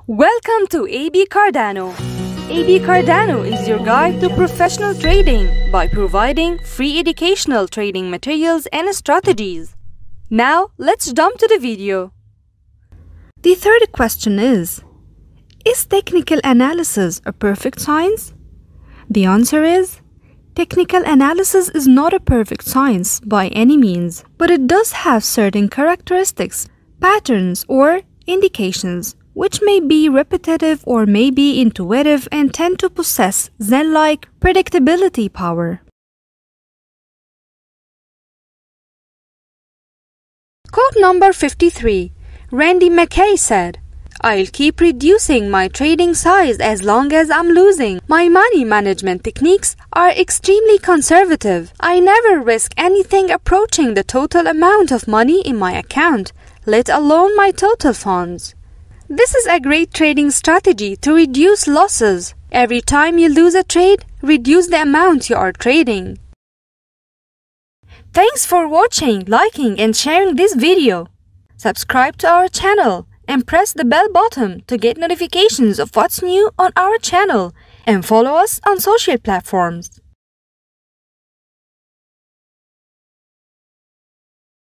Welcome to AB Cardano. AB Cardano is your guide to professional trading by providing free educational trading materials and strategies. Now, let's jump to the video. The third question is technical analysis a perfect science? The answer is, technical analysis is not a perfect science by any means, but it does have certain characteristics, patterns, or indications, which may be repetitive or may be intuitive and tend to possess Zen-like predictability power. Quote number 53. Randy McKay said, "I'll keep reducing my trading size as long as I'm losing. My money management techniques are extremely conservative. I never risk anything approaching the total amount of money in my account, let alone my total funds." This is a great trading strategy to reduce losses. Every time you lose a trade, reduce the amount you are trading. Thanks for watching, liking, and sharing this video. Subscribe to our channel and press the bell button to get notifications of what's new on our channel, and follow us on social platforms.